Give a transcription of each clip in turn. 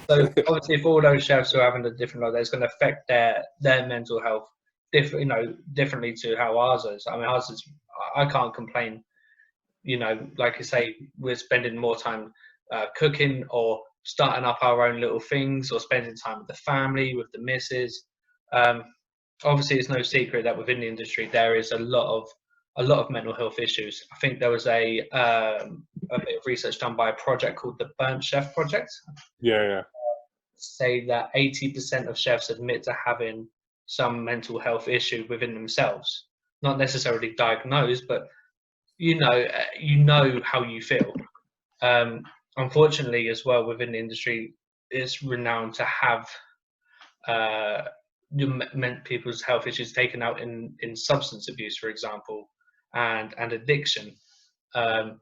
So obviously, if all those chefs are having a different life, that's going to affect their mental health, differently to how ours is. I mean, ours is. I can't complain. Like you say, we're spending more time cooking or starting up our own little things, or spending time with the family, with the missus. Um, Obviously, it's no secret that within the industry there is a lot of mental health issues. I think there was a bit of research done by a project called the Burnt Chef Project, Yeah, say that 80% of chefs admit to having some mental health issue within themselves. Not necessarily diagnosed, but how you feel. Um, Unfortunately, as well, within the industry, it's renowned to have uh, people's health issues taken out in substance abuse, for example, and addiction. Um,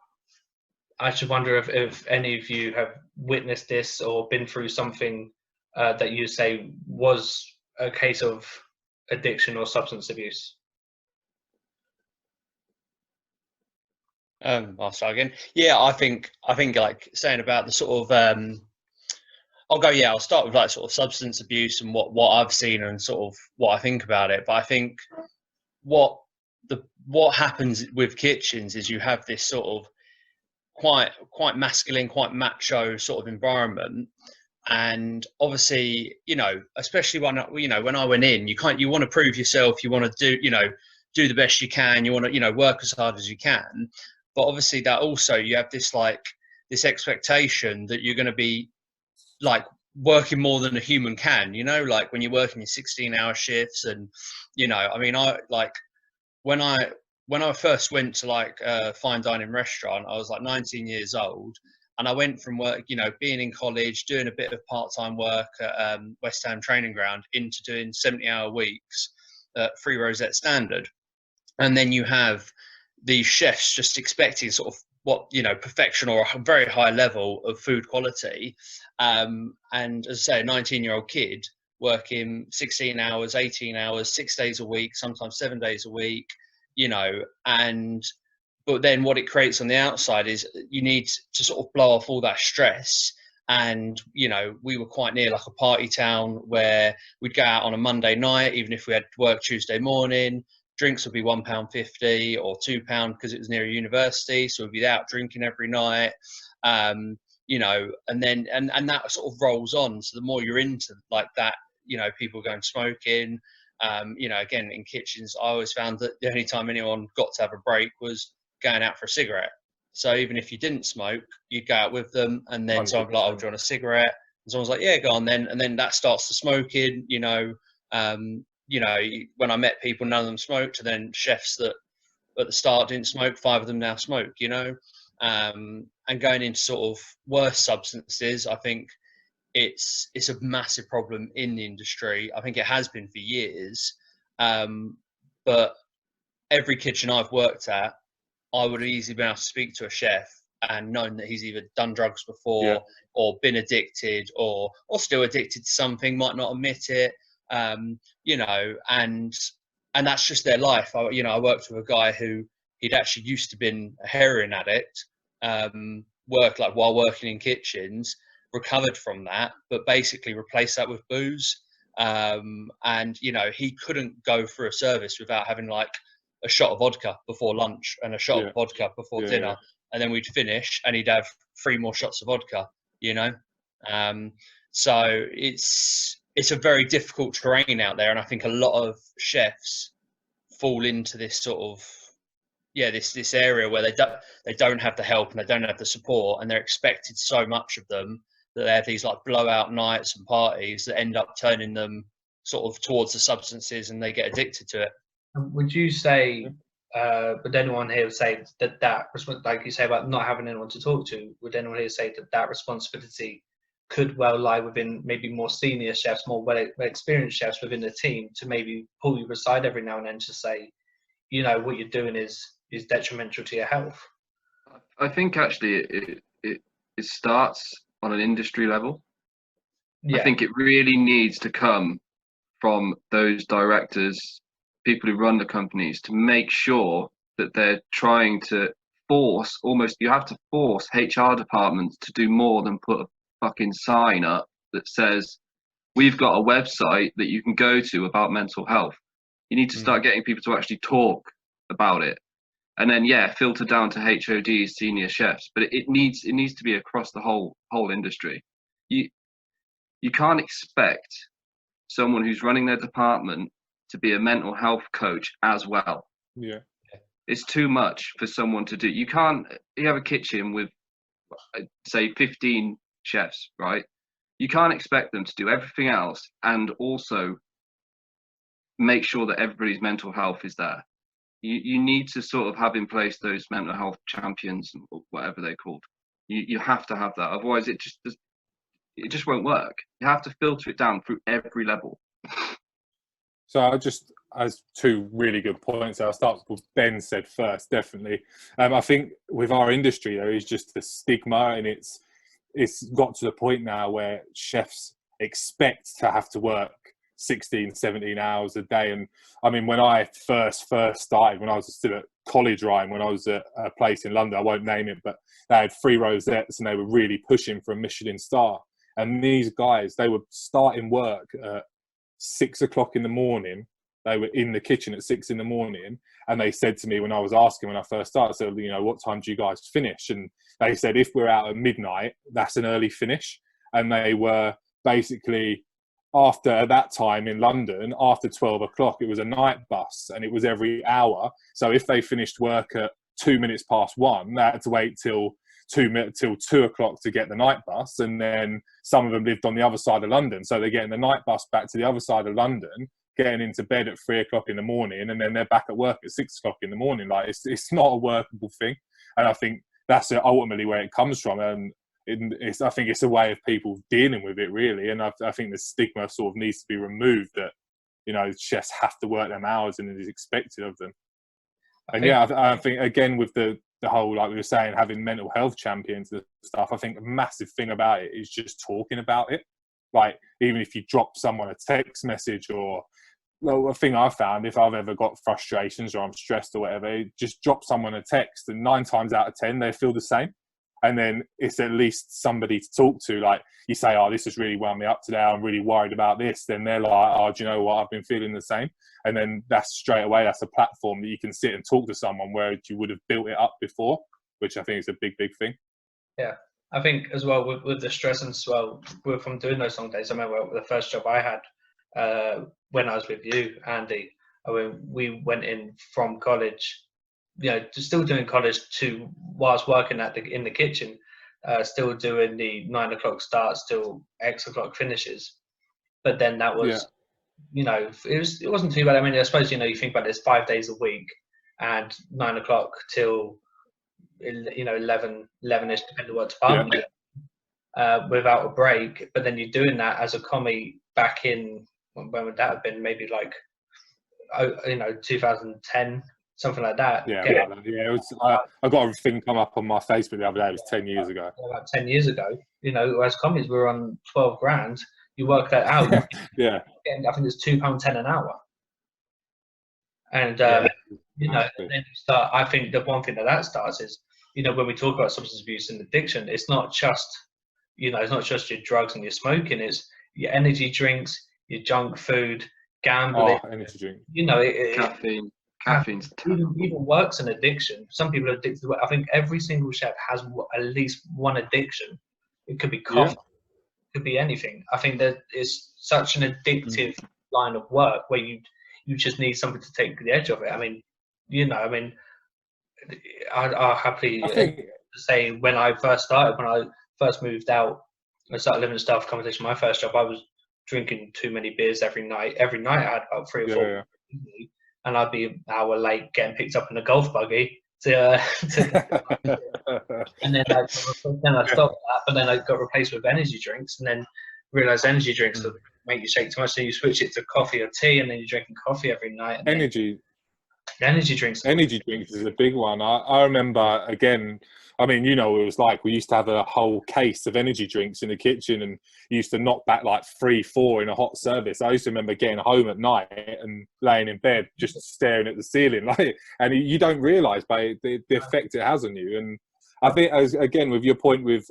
I should wonder if any of you have witnessed this or been through something that you say was a case of addiction or substance abuse. I'll start again. Yeah, I think like saying about the sort of I'll start with like sort of substance abuse and what I've seen and sort of what I think about it. But I think what what happens with kitchens is you have this sort of quite masculine, quite macho sort of environment. And obviously, especially when I went in, you want to prove yourself, you want to do the best you can, you want to work as hard as you can. But obviously that also you have this expectation that you're going to be like working more than a human can, like when you're working your 16-hour shifts. And I mean, I like when I first went to like a fine dining restaurant, I was like 19 years old, and I went from work, being in college, doing a bit of part-time work at West Ham Training Ground, into doing 70-hour weeks at Free Rosette Standard. And then you have these chefs just expecting sort of what perfection or a very high level of food quality. And as I say, a 19-year-old kid working 16 hours, 18 hours, 6 days a week, sometimes 7 days a week, but then what it creates on the outside is you need to sort of blow off all that stress. And we were quite near like a party town where we'd go out on a Monday night, even if we had work Tuesday morning. Drinks would be £1.50 or £2 because it was near a university, so we'd be out drinking every night. And then and that sort of rolls on. So the more you're into like that, people going smoking. Again, in kitchens, I always found that the only time anyone got to have a break was going out for a cigarette. So even if you didn't smoke, you'd go out with them, and then someone would be like, "Oh, do you want a cigarette?" And someone's like, "Yeah, go on then." And then that starts the smoking. When I met people, none of them smoked, and then chefs that at the start didn't smoke, 5 of them now smoke. And going into sort of worse substances, I think it's a massive problem in the industry. I think it has been for years. But every kitchen I've worked at, I would have easily been able to speak to a chef and known that he's either done drugs before, or been addicted, or still addicted to something, might not admit it. And that's just their life. I worked with a guy who he'd actually used to been a heroin addict, worked like while working in kitchens, recovered from that, but basically replaced that with booze. And he couldn't go through a service without having like a shot of vodka before lunch and a shot of vodka before dinner. And then we'd finish and he'd have 3 more shots of vodka, so it's a very difficult terrain out there. And I think a lot of chefs fall into this sort of this area where they don't have the help and they don't have the support, and they're expected so much of them that they have these like blowout nights and parties that end up turning them sort of towards the substances, and they get addicted to it. Would you say, would anyone here say that like you say about not having anyone to talk to, would anyone here say that responsibility could well lie within maybe more senior chefs, more well experienced chefs within the team, to maybe pull you aside every now and then to say, what you're doing is detrimental to your health? I think actually it starts on an industry level. I think it really needs to come from those directors, people who run the companies, to make sure that they're trying to you have to force HR departments to do more than put a fucking sign up that says, we've got a website that you can go to about mental health. You need to start getting people to actually talk about it. And then, filter down to HODs, senior chefs, but it needs to be across the whole industry. You can't expect someone who's running their department to be a mental health coach as well. Yeah. It's too much for someone to do. You have a kitchen with, say, 15 chefs, right? You can't expect them to do everything else and also make sure that everybody's mental health is there. You need to sort of have in place those mental health champions, whatever they're called. You have to have that. Otherwise, it just won't work. You have to filter it down through every level. So as two really good points, I'll start with what Ben said first, definitely. I think with our industry, there is just the stigma, and it's got to the point now where chefs expect to have to work 16, 17 hours a day. And I mean, when I first started, when I was still at college, Ryan, when I was at a place in London, I won't name it, but they had 3 rosettes and they were really pushing for a Michelin star. And these guys, they were starting work at 6 o'clock in the morning. They were in the kitchen at 6 in the morning. And they said to me when I was asking, when I first started, so, what time do you guys finish? And they said, if we're out at midnight, that's an early finish. And they were basically, at that time in London, after 12 o'clock, it was a night bus and it was every hour. So if they finished work at 2 minutes past 1, they had to wait till 2 o'clock to get the night bus. And then some of them lived on the other side of London. So they're getting the night bus back to the other side of London, getting into bed at 3 o'clock in the morning, and then they're back at work at 6 o'clock in the morning. Like, it's not a workable thing. And I think that's ultimately where it comes from. And I think it's a way of people dealing with it, really. And I think the stigma sort of needs to be removed that, chefs have to work them hours and it is expected of them. And I think again, with the whole, like we were saying, having mental health champions and stuff, I think a massive thing about it is just talking about it. Like, even if you drop someone a text message, or a thing I've found, if I've ever got frustrations or I'm stressed or whatever, just drop someone a text, and 9 times out of 10 they feel the same. And then it's at least somebody to talk to. Like, you say, oh, this has really wound me up today, I'm really worried about this. Then they're like, oh, do you know what? I've been feeling the same. And then that's straight away, that's a platform that you can sit and talk to someone where you would have built it up before, which I think is a big, big thing. Yeah. I think as well with the stress as well, from doing those long days, I remember the first job I had when I was with you, Andy, we went in from college, still doing college whilst working in the kitchen, still doing the 9 o'clock starts till X o'clock finishes. But then that was, it wasn't too bad. I mean, I suppose, you think about this 5 days a week and 9 o'clock till 11-ish, depending on what department without a break. But then you're doing that as a commie back in, when would that have been? Maybe like 2010, something like that. It was, I got a thing come up on my Facebook the other day. It was 10 years ago. About 10 years ago, as commies, we were on 12 grand. You work that out. I think it's £2.10 an hour. And then you start. I think the one thing that starts is, when we talk about substance abuse and addiction, it's not just, it's not just your drugs and your smoking. It's your energy drinks, your junk food, gambling. Energy drink. Caffeine's even work's an addiction. Some people are addicted to it. I think every single chef has at least one addiction. It could be coffee, it could be anything. I think that it's such an addictive line of work where you just need something to take the edge of it. I mean, I'll happily say when I first moved out, I started living in staff accommodation. My first job, I was drinking too many beers every night. Every night I had about 3 or 4. And I'd be an hour late getting picked up in a golf buggy and then I stopped that, but then I got replaced with energy drinks, and then realised energy drinks make you shake too much, so you switch it to coffee or tea, and then you're drinking coffee every night. Energy drinks is a big one. I remember, again, I mean, what it was like. We used to have a whole case of energy drinks in the kitchen, and used to knock back like 3-4 in a hot service. I used to remember getting home at night and laying in bed just staring at the ceiling, and you don't realise the effect it has on you. And I think, again, with your point with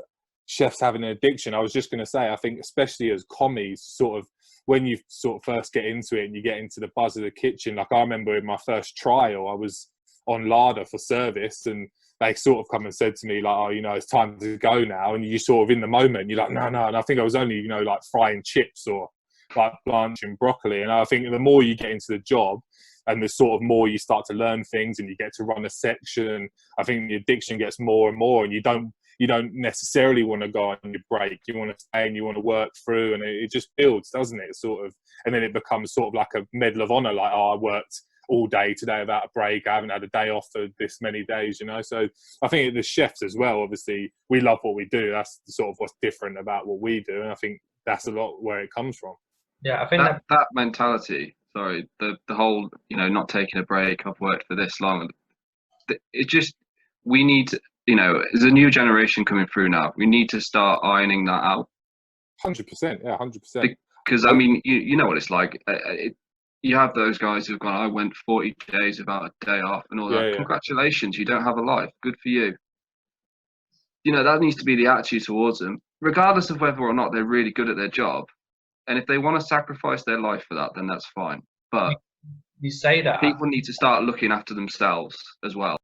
chefs having an addiction. I was just going to say, I think especially as commies, sort of when you sort of first get into it and you get into the buzz of the kitchen. Like I remember in my first trial, I was on larder for service, and they sort of come and said to me like, oh, you know, it's time to go now. And you sort of in the moment, you're like, no. And I think I was only, you know, like frying chips or like blanching broccoli. And I think the more you get into the job and the sort of more you start to learn things and you get to run a section, I think the addiction gets more and more, and you don't necessarily want to go on your break. You want to stay and you want to work through, and it just builds, doesn't it? Sort of, and then it becomes sort of like a medal of honor, like, oh, I worked all day today without a break. I haven't had a day off for this many days, you know. So I think the chefs as well, obviously, we love what we do. That's sort of what's different about what we do, and I think that's a lot where it comes from. Yeah, I think that mentality. Sorry, the whole, you know, not taking a break. I've worked for this long. It just, we need to, you know, there's a new generation coming through now. We need to start ironing that out. 100%, yeah, 100%. Because I mean, you know what it's like. You have those guys who've gone, I went 40 days without a day off and all that. Yeah. Congratulations, you don't have a life. Good for you. You know, that needs to be the attitude towards them, regardless of whether or not they're really good at their job. And if they want to sacrifice their life for that, then that's fine. But you say that people need to start looking after themselves as well.